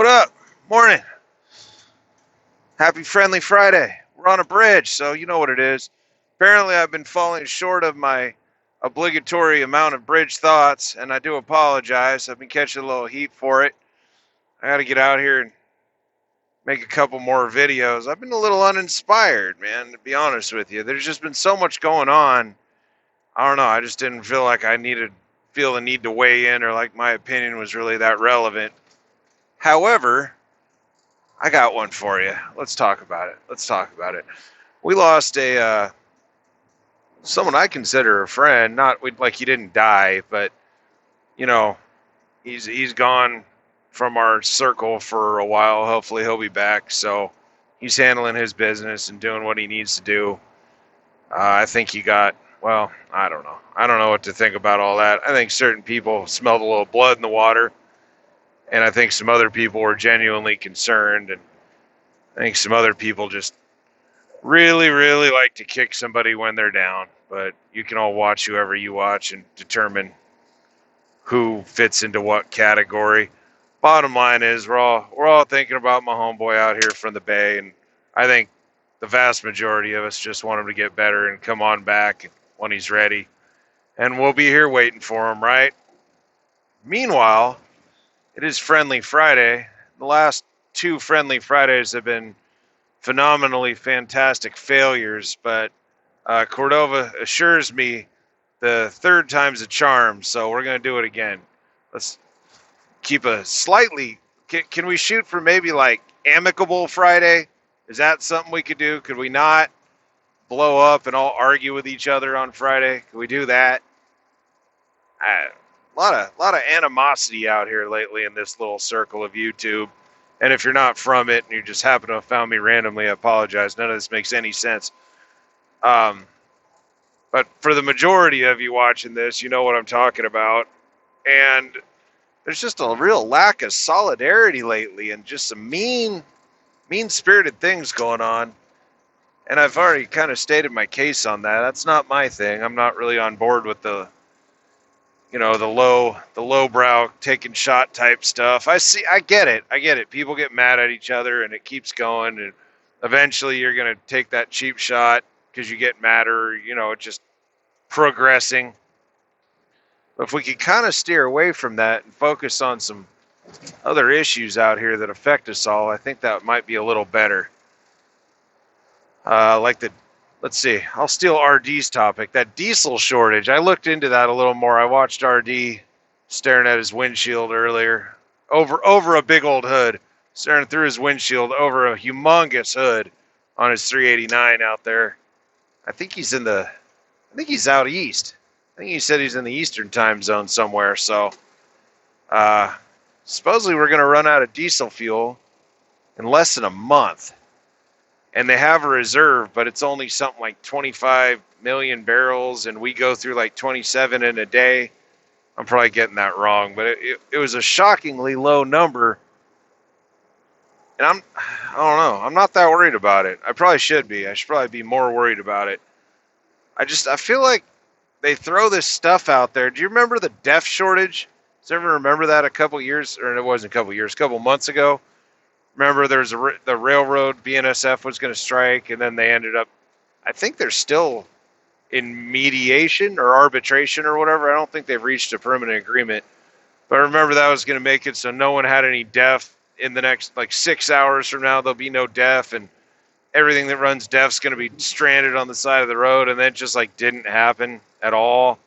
What up? Morning. Happy Friendly Friday. We're on a bridge, so you know what it is. Apparently, I've been falling short of my obligatory amount of bridge thoughts, and I do apologize. I've been catching a little heat for it. I got to get out here and make a couple more videos. I've been a little uninspired, man, to be honest with you. There's just been so much going on. I don't know. I just didn't feel like feel the need to weigh in or like my opinion was really that relevant. However, I got one for you. Let's talk about it. We lost a someone I consider a friend. Not like he didn't die, but you know he's gone from our circle for a while. Hopefully he'll be back. So he's handling his business and doing what he needs to do. I think he got well. I don't know. I don't know what to think about all that. I think certain people smelled a little blood in the water, and I think some other people were genuinely concerned, and I think some other people just really like to kick somebody when they're down, but you can all watch whoever you watch and determine who fits into what category. Bottom line is we're all thinking about my homeboy out here from the Bay, and I think the vast majority of us just want him to get better and come on back when he's ready. And we'll be here waiting for him, right? Meanwhile, it is Friendly Friday. The last two Friendly Fridays have been phenomenally fantastic failures, but Cordova assures me the third time's a charm, so we're going to do it again. Let's keep a slightly... Can we shoot for maybe like amicable Friday? Is that something we could do? Could we not blow up and all argue with each other on Friday? Could we do that? A lot of animosity out here lately in this little circle of YouTube. And if you're not from it and you just happen to have found me randomly, I apologize. None of this makes any sense. But for the majority of you watching this, you know what I'm talking about. And there's just a real lack of solidarity lately and just some mean-spirited things going on. And I've already kind of stated my case on that. That's not my thing. I'm not really on board with the lowbrow taking shot type stuff. I get it. People get mad at each other and it keeps going, and eventually you're going to take that cheap shot because you get madder, it's just progressing. But if we could kind of steer away from that and focus on some other issues out here that affect us all, I think that might be a little better. Let's see, I'll steal RD's topic, that diesel shortage. I looked into that a little more. I watched RD staring at his windshield earlier, over a big old hood, staring through his windshield over a humongous hood on his 389 out there. I think he's out east. I think he said he's in the Eastern time zone somewhere. So, supposedly we're going to run out of diesel fuel in less than a month. And they have a reserve, but it's only something like 25 million barrels, and we go through like 27 in a day. I'm probably getting that wrong, but it was a shockingly low number. And I don't know. I'm not that worried about it. I probably should be. I should probably be more worried about it. I feel like they throw this stuff out there. Do you remember the DEF shortage? Does anyone remember that a couple months ago? Remember, there's the railroad, BNSF was going to strike, and then they ended up, I think they're still in mediation or arbitration or whatever. I don't think they've reached a permanent agreement. But I remember that was going to make it so no one had any DEF in the next, 6 hours from now. There'll be no DEF, and everything that runs DEF's going to be stranded on the side of the road, and that just, didn't happen at all.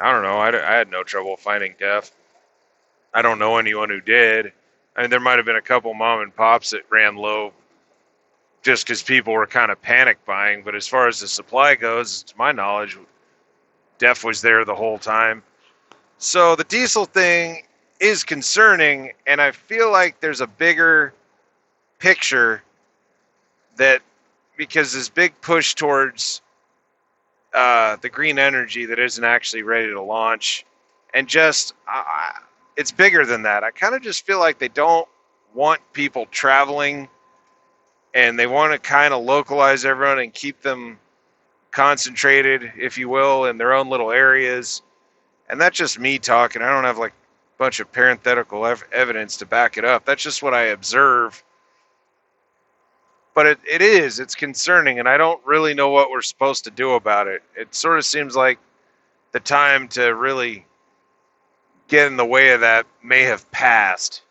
I don't know. I had no trouble finding DEF. I don't know anyone who did. I mean, there might have been a couple mom and pops that ran low just because people were kind of panic buying. But as far as the supply goes, to my knowledge, DEF was there the whole time. So the diesel thing is concerning, and I feel like there's a bigger picture that because this big push towards the green energy that isn't actually ready to launch, and just... it's bigger than that. I kind of just feel like they don't want people traveling, and they want to kind of localize everyone and keep them concentrated, if you will, in their own little areas. And that's just me talking. I don't have bunch of parenthetical evidence to back it up. That's just what I observe. But it's concerning, and I don't really know what we're supposed to do about it. It sort of seems like the time to really get in the way of that may have passed.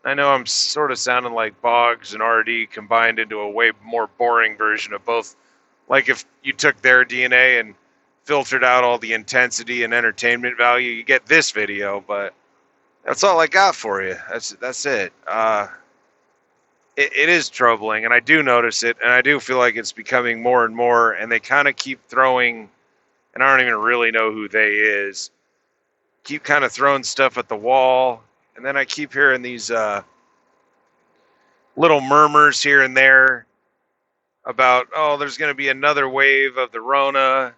I know I'm sort of sounding like Boggs and RD combined into a way more boring version of both. Like if you took their DNA and filtered out all the intensity and entertainment value, you get this video. But that's all I got for you. That's it. It is troubling, and I do notice it, and I do feel like it's becoming more and more. And they kind of keep throwing, and I don't even really know who they is. Keep kind of throwing stuff at the wall, and then I keep hearing these little murmurs here and there about, oh, there's going to be another wave of the Rona,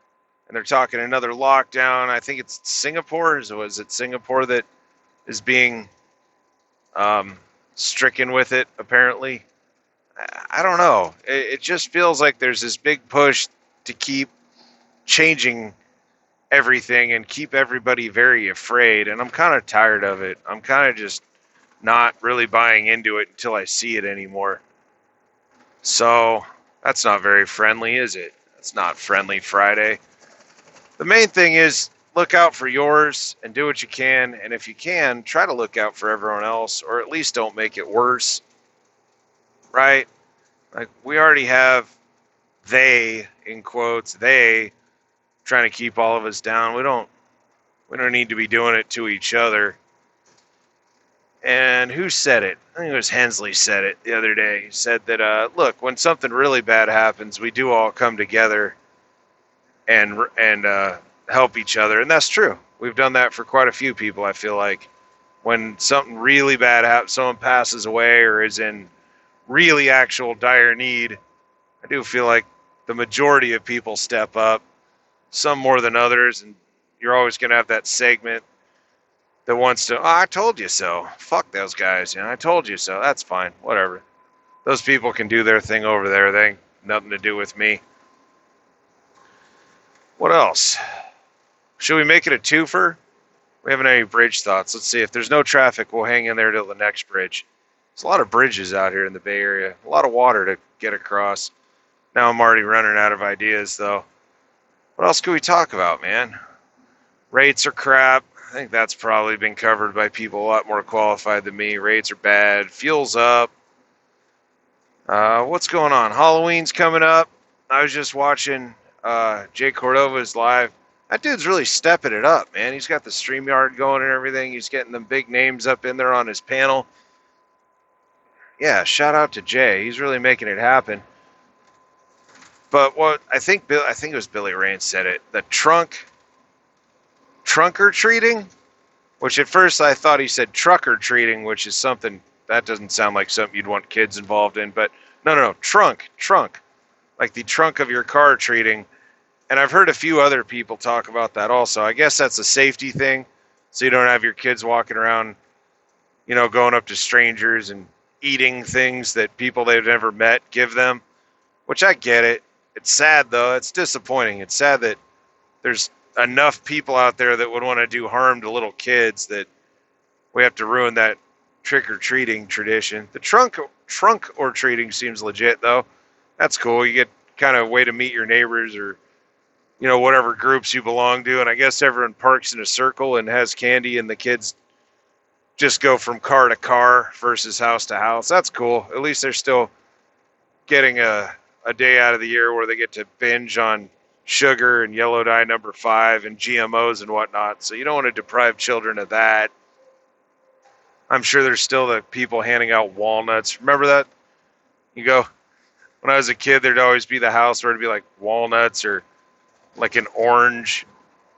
and they're talking another lockdown. I think it's Singapore. Was it Singapore that is being stricken with it, apparently? I don't know. It just feels like there's this big push to keep changing everything and keep everybody very afraid, and I'm kind of tired of it. I'm kind of just not really buying into it until I see it anymore. So that's not very friendly, is it? It's not friendly Friday. The main thing is look out for yours and do what you can, and if you can, try to look out for everyone else, or at least don't make it worse, right? Like, we already have they, in quotes, they trying to keep all of us down. We don't need to be doing it to each other. And who said it? I think it was Hensley said it the other day. He said that, look, when something really bad happens, we do all come together and help each other. And that's true. We've done that for quite a few people, I feel like. When something really bad happens, someone passes away or is in really actual dire need, I do feel like the majority of people step up, some more than others, and you're always going to have that segment that wants to, oh, I told you so. Fuck those guys. I told you so. That's fine. Whatever. Those people can do their thing over there. They ain't nothing to do with me. What else? Should we make it a twofer? We haven't any bridge thoughts. Let's see. If there's no traffic, we'll hang in there till the next bridge. There's a lot of bridges out here in the Bay Area. A lot of water to get across. Now I'm already running out of ideas, though. What else could we talk about, man? Rates are crap. I think that's probably been covered by people a lot more qualified than me. Rates are bad. Fuel's up. What's going on? Halloween's coming up. I was just watching Jay Cordova's live. That dude's really stepping it up, man. He's got the StreamYard going and everything. He's getting them big names up in there on his panel. Yeah, shout out to Jay. He's really making it happen. But what I think it was Billy Rain said it. The trunk or treating, which at first I thought he said trucker treating, which is something that doesn't sound like something you'd want kids involved in. But no, trunk, like the trunk of your car treating. And I've heard a few other people talk about that also. I guess that's a safety thing, so you don't have your kids walking around, going up to strangers and eating things that people they've never met give them, which I get it. It's sad, though. It's disappointing. It's sad that there's enough people out there that would want to do harm to little kids that we have to ruin that trick-or-treating tradition. The trunk or treating seems legit, though. That's cool. You get kind of a way to meet your neighbors or, whatever groups you belong to. And I guess everyone parks in a circle and has candy, and the kids just go from car to car versus house to house. That's cool. At least they're still getting a day out of the year where they get to binge on sugar and yellow dye number 5 and GMOs and whatnot. So you don't want to deprive children of that. I'm sure there's still the people handing out walnuts. Remember that? When I was a kid, there'd always be the house where it'd be like walnuts or like an orange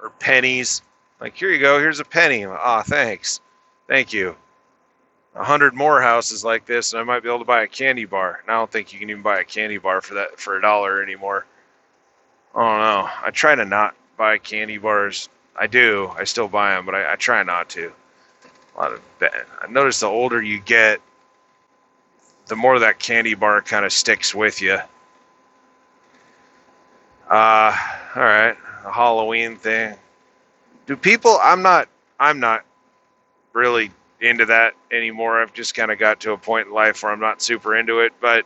or pennies. Like, here you go. Here's a penny. Thanks. Thank you. 100 more houses like this, and I might be able to buy a candy bar. And I don't think you can even buy a candy bar for $1 anymore. I don't know. I try to not buy candy bars. I do. I still buy them, but I try not to. I notice the older you get, the more that candy bar kind of sticks with you. All right. A Halloween thing. Do people? I'm not really into that anymore. I've just kind of got to a point in life where I'm not super into it. But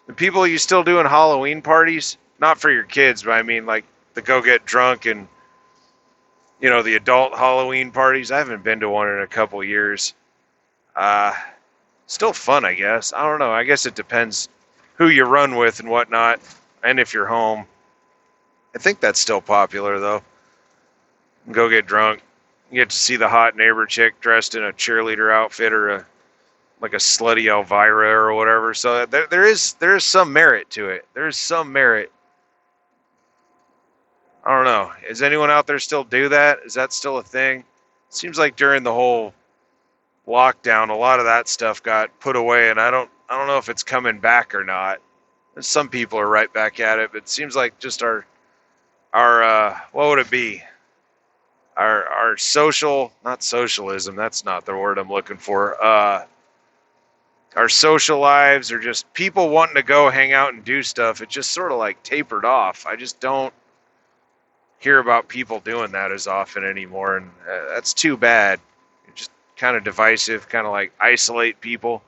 the people you still doing Halloween parties, not for your kids, but I mean like the go get drunk and the adult Halloween parties. I haven't been to one in a couple years. Uh, Still fun, I guess. I don't know. I guess it depends who you run with and whatnot, and if you're home. I think that's still popular though. Go get drunk. You get to see the hot neighbor chick dressed in a cheerleader outfit or like a slutty Elvira or whatever. So there is some merit to it. There's some merit. I don't know. Is anyone out there still do that? Is that still a thing? Seems like during the whole lockdown, a lot of that stuff got put away, and I don't know if it's coming back or not. Some people are right back at it, but it seems like just our what would it be? Our social, not socialism. That's not the word I'm looking for. Our social lives, or just people wanting to go hang out and do stuff. It just sort of like tapered off. I just don't hear about people doing that as often anymore, and that's too bad. It's just kind of divisive, kind of like isolate people.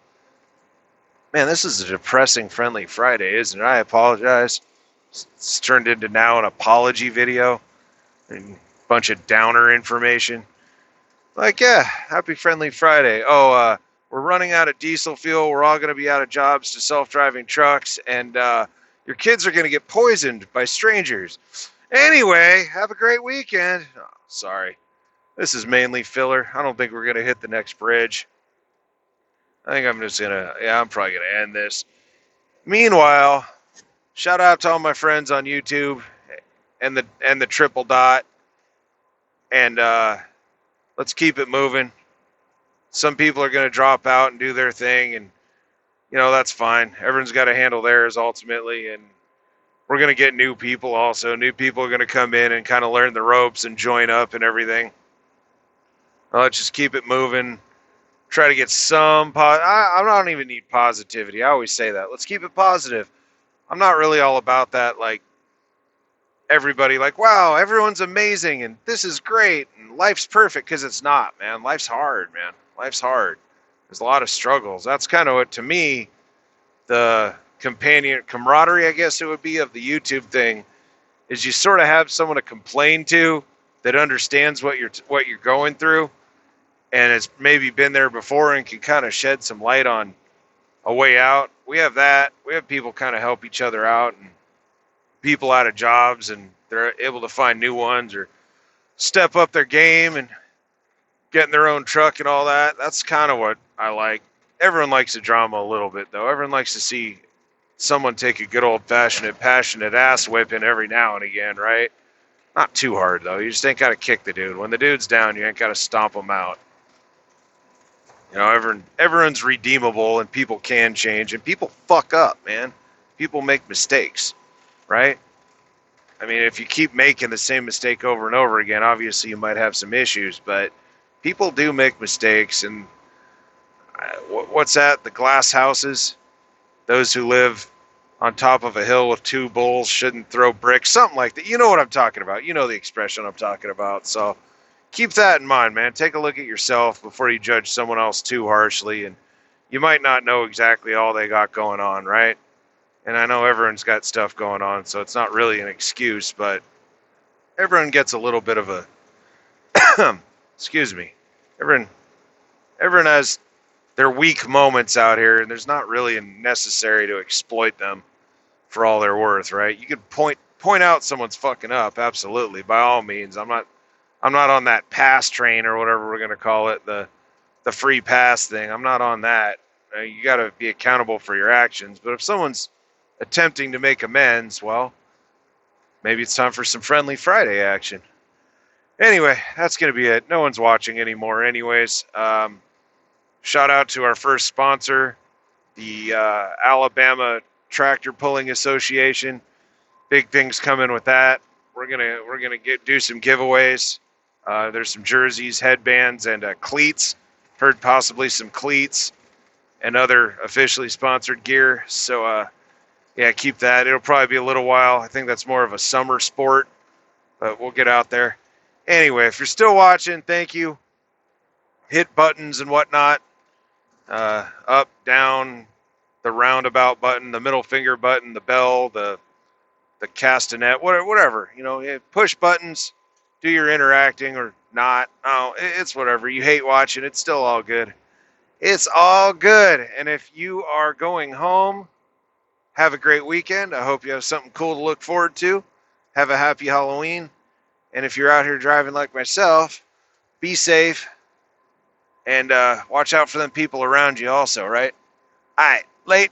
Man, this is a depressing Friendly Friday, isn't it? I apologize. It's turned into now an apology video and a bunch of downer information. Like, yeah, happy Friendly Friday. Oh, we're running out of diesel fuel. We're all going to be out of jobs to self-driving trucks, and your kids are going to get poisoned by strangers. Anyway, have a great weekend. Oh, sorry. This is mainly filler. I don't think we're going to hit the next bridge. I think I'm just going to, I'm probably going to end this. Meanwhile, shout out to all my friends on YouTube and the triple dot. And let's keep it moving. Some people are going to drop out and do their thing, and that's fine. Everyone's got to handle theirs ultimately, and we're going to get new people also. New people are going to come in and kind of learn the ropes and join up and everything. Let's just keep it moving. Try to get some I don't even need positivity. I always say that. Let's keep it positive. I'm not really all about that, like everybody like, wow, everyone's amazing and this is great and life's perfect, because it's not, man. Life's hard, man. Life's hard. There's a lot of struggles. That's kind of what, to me, the camaraderie, I guess it would be, of the YouTube thing, is you sort of have someone to complain to that understands what you're going through and has maybe been there before and can kind of shed some light on a way out. We have that. We have people kind of help each other out, and people out of jobs and they're able to find new ones or step up their game and get in their own truck and all that. That's kind of what I like. Everyone likes the drama a little bit, though. Everyone likes to see someone take a good old-fashioned, passionate ass whipping every now and again, right? Not too hard, though. You just ain't got to kick the dude. When the dude's down, you ain't got to stomp him out. Everyone's redeemable, and people can change, and people fuck up, man. People make mistakes, right? I mean, if you keep making the same mistake over and over again, obviously you might have some issues, but people do make mistakes, and what's that? The glass houses? Those who live on top of a hill with two bulls shouldn't throw bricks, something like that. You know what I'm talking about. You know the expression I'm talking about, so keep that in mind, man. Take a look at yourself before you judge someone else too harshly, and you might not know exactly all they got going on, right? And I know everyone's got stuff going on, so it's not really an excuse, but everyone gets a little bit of a excuse me. Everyone has their weak moments out here, and there's not really necessary to exploit them for all they're worth, right? You could point out someone's fucking up, absolutely, by all means. I'm not on that pass train or whatever we're gonna call it, the free pass thing. I'm not on that. You got to be accountable for your actions. But if someone's attempting to make amends, well, maybe it's time for some Friendly Friday action. Anyway, that's going to be it. No one's watching anymore anyways. Shout out to our first sponsor, the Alabama Tractor Pulling Association. Big things coming with that. We're gonna do some giveaways. There's some jerseys, headbands, and cleats. Heard possibly some cleats and other officially sponsored gear. So yeah, keep that. It'll probably be a little while. I think that's more of a summer sport, but we'll get out there. Anyway, if you're still watching, thank you. hit buttons and whatnot, up, down, the roundabout button, the middle finger button, the bell, the castanet, whatever. Push buttons, do your interacting or not. Oh, it's whatever. You hate watching, it's still all good. It's all good. And if you are going home, have a great weekend. I hope you have something cool to look forward to. Have a happy Halloween. And if you're out here driving like myself, be safe and watch out for them people around you also, right? All right, late.